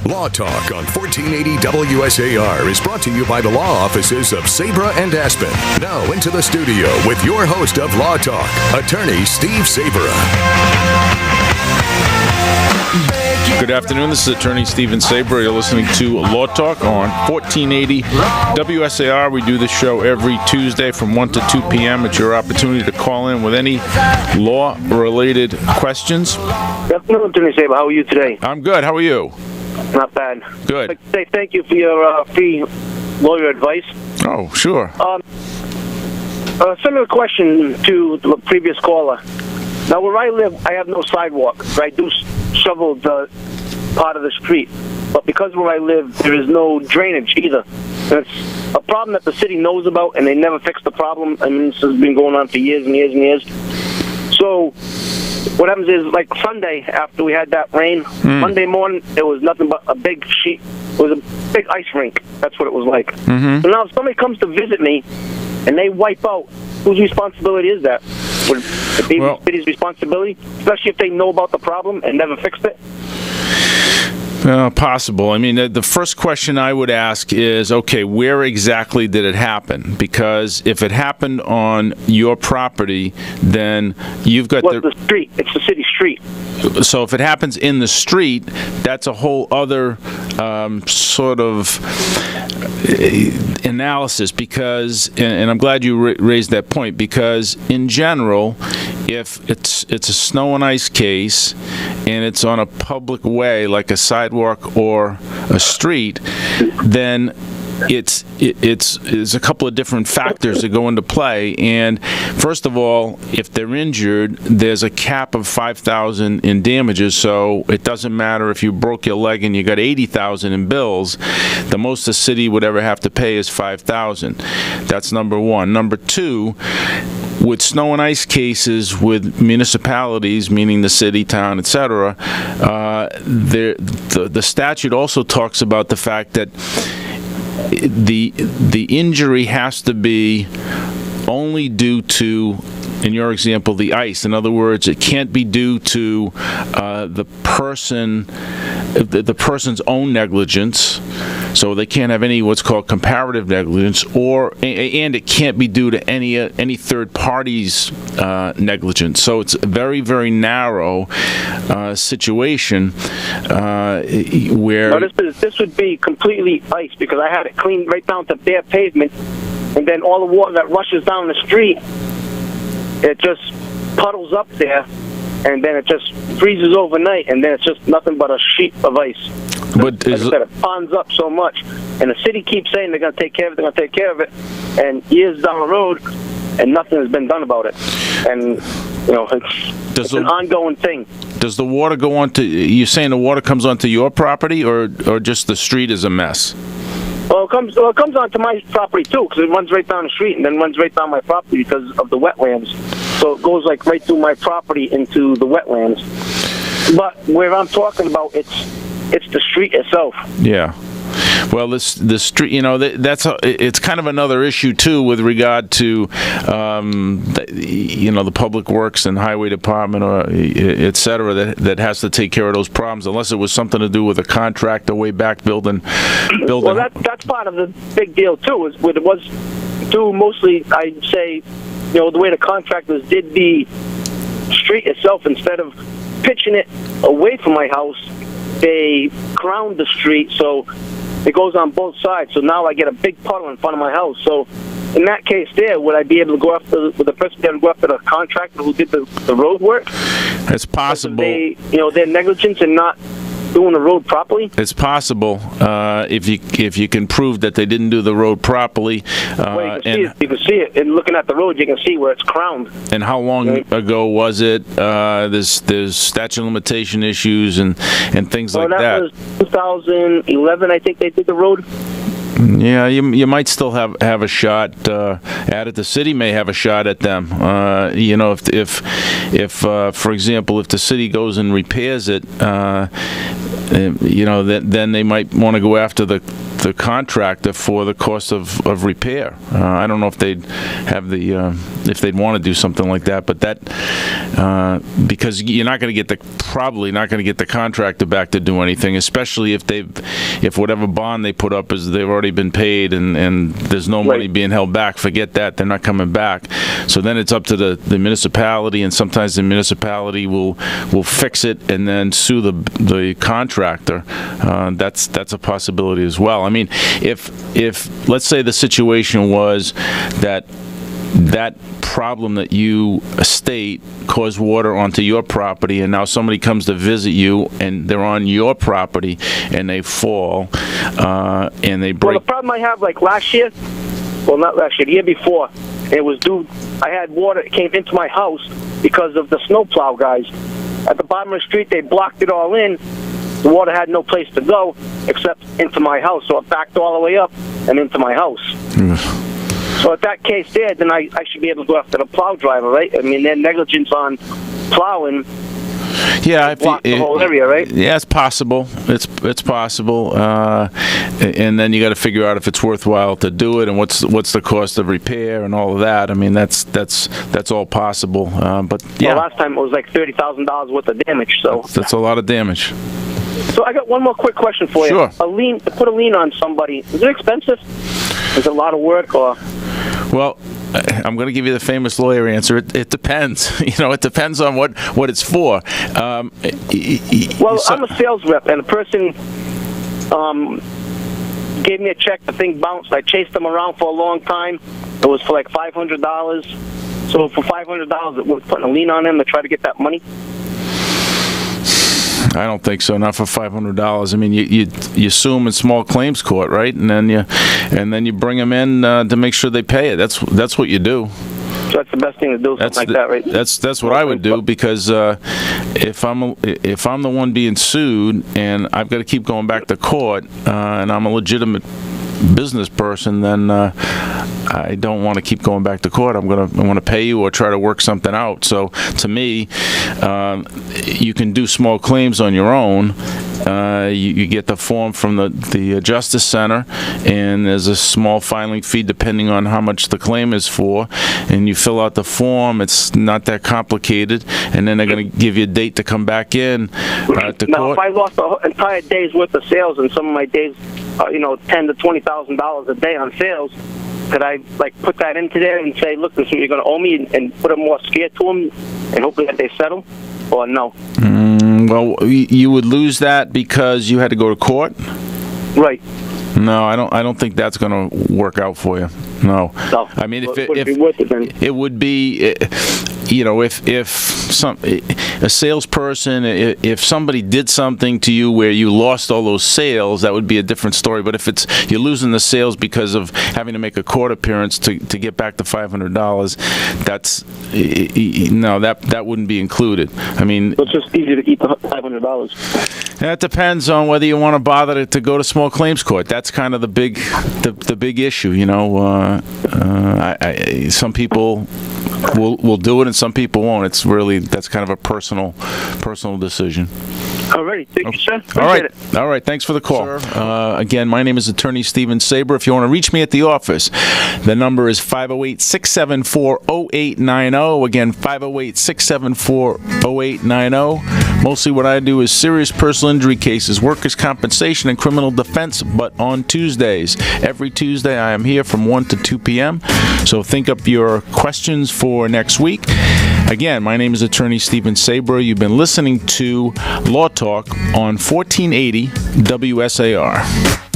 Law Talk on 1480 WSAR is brought to you by the law offices of Sabra and Aspen. Now into the studio with your host of Law Talk, attorney Steve Sabra. Good afternoon. This is attorney Steven Sabra. You're listening to Law Talk on 1480 WSAR. We do this show every Tuesday from 1 to 2 p.m. It's your opportunity to call in with any law-related questions. Good afternoon, Attorney Sabra. How are you today? I'm good. How are you? Not bad. Good. I'd like to say thank you for your free lawyer advice. Oh, sure. Similar question to the previous caller. Now, where I live, I have no sidewalk. I do shovel the part of the street. But because where I live, there is no drainage either. And it's a problem that the city knows about, and they never fix the problem. I mean, this has been going on for years and years and years. So what happens is, like Sunday, after we had that rain, Monday morning, it was nothing but a big sheet. It was a big ice rink. That's what it was like. Mm-hmm. So now if somebody comes to visit me and they wipe out, whose responsibility is that? Would it be the city's responsibility, especially if they know about the problem and never fixed it? Possible. I mean, the first question I would ask is, okay, where exactly did it happen? Because if it happened on your property, then you've got the street. It's the city street. So if it happens in the street, that's a whole other sort of analysis, because, and I'm glad you raised that point, because in general, if it's a snow and ice case and it's on a public way like a sidewalk or a street, then it's a couple of different factors that go into play. And first of all, if they're injured, there's a cap of $5,000 in damages. So it doesn't matter if you broke your leg and you got $80,000 in bills. The most the city would ever have to pay is $5,000. That's number one. Number two, with snow and ice cases with municipalities, meaning the city, town, etc., the statute also talks about the fact that the injury has to be only due to, in your example, the ice. In other words, it can't be due to the person's own negligence. So they can't have any what's called comparative negligence, and it can't be due to any third party's negligence. So it's a very, very narrow situation where. No, this would be completely ice, because I had it cleaned right down to bare pavement, and then all the water that rushes down the street, it just puddles up there, and then it just freezes overnight, and then it's just nothing but a sheet of ice. But like I said, it ponds up so much, and the city keeps saying they're going to take care of it, they're going to take care of it, and years down the road, and nothing has been done about it. And, you know, it's an ongoing thing. Does the water go onto, you're saying the water comes onto your property, or just the street is a mess? Well, it comes onto my property, too, because it runs right down the street and then runs right down my property because of the wetlands. So it goes, like, right through my property into the wetlands. But where I'm talking about, it's the street itself. Yeah. Well, the street, you know, it's kind of another issue too with regard to, the public works and highway department or et cetera that has to take care of those problems, unless it was something to do with a contractor way back building. Well, that's part of the big deal too. Is what it was too. Mostly, I'd say, the way the contractors did the street itself, instead of pitching it away from my house, they crowned the street so it goes on both sides. So now I get a big puddle in front of my house. So in that case there, would I be able to go after the person that would go after the contractor who did the road work? It's possible. Their negligence in not doing the road properly? It's possible if you can prove that they didn't do the road properly. Well, you can see it. And looking at the road, you can see where it's crowned. And how long ago was it? There's statute of limitation issues and things like that. That was 2011, I think they did the road. Yeah, you might still have a shot at it. The city may have a shot at them. If for example, if the city goes and repairs it, then they might want to go after the contractor for the cost of repair. I don't know if they'd have if they'd want to do something like that, but that because you're not going to probably not going to get the contractor back to do anything, especially if whatever bond they put up is they've already been paid and there's no money being held back. Forget that, they're not coming back. So then it's up to the municipality, and sometimes the municipality will fix it and then sue the contractor. That's a possibility as well. I mean, if let's say the situation was that problem that you state caused water onto your property, and now somebody comes to visit you and they're on your property and they fall and they break. Well, the problem I have, like last year, well, not last year, the year before, it was due. I had water that came into my house because of the snowplow guys. At the bottom of the street, they blocked it all in. The water had no place to go except into my house, so it backed all the way up and into my house. So if that case there, then I should be able to go after the plow driver, right? I mean, their negligence on plowing blocked the whole area, right? Yeah, it's possible. It's possible, and then you got to figure out if it's worthwhile to do it, and what's the cost of repair and all of that. I mean, that's all possible. But yeah, well, last time it was like $30,000 worth of damage. So that's a lot of damage. So I got one more quick question for you. Sure. To put a lien on somebody, is it expensive? Is it a lot of work, or? Well, I'm going to give you the famous lawyer answer. It depends. It depends on what it's for. I'm a sales rep, and a person gave me a check. The thing bounced. I chased them around for a long time. It was for like $500. So for $500, it was putting a lien on them to try to get that money. I don't think so. Not for $500. I mean, you sue them in small claims court, right? And then you bring them in to make sure they pay it. That's what you do. So that's the best thing to do, something like that, right? That's what I would do, because if I'm the one being sued and I've got to keep going back to court, and I'm a legitimate business person, then I don't want to keep going back to court. I want to pay you or try to work something out. So to me, you can do small claims on your own. You get the form from the Justice Center, and there's a small filing fee depending on how much the claim is for, and you fill out the form. It's not that complicated, and then they're going to give you a date to come back in to court. Now, if I lost an entire day's worth of sales, and some of my days, $10,000 to $20,000 a day on sales, could I put that into there and say, look, this is what you're going to owe me, and put a more scare to them, and hopefully that they settle, or no? Well, you would lose that because you had to go to court? Right. No, I don't think that's going to work out for you. No. I mean, it would be, if a salesperson, if somebody did something to you where you lost all those sales, that would be a different story. But if you're losing the sales because of having to make a court appearance to get back the $500, that wouldn't be included. I mean, it's just easy to eat the $500. That depends on whether you want to bother to go to small claims court. That's kind of the big issue. Some people will do it and some people won't. That's kind of a personal decision. All right. Thank you, sir. All right. Thanks for the call. Again, my name is Attorney Steven Saber. If you want to reach me at the office, the number is 508-674-0890. Again, 508-674-0890. Mostly what I do is serious personal injury cases, workers' compensation, and criminal defense, but on Tuesdays. Every Tuesday I am here from 1 to 2 p.m. So think up your questions for next week. Again, my name is Attorney Steven Saber. You've been listening to Law Talk on 1480 WSAR.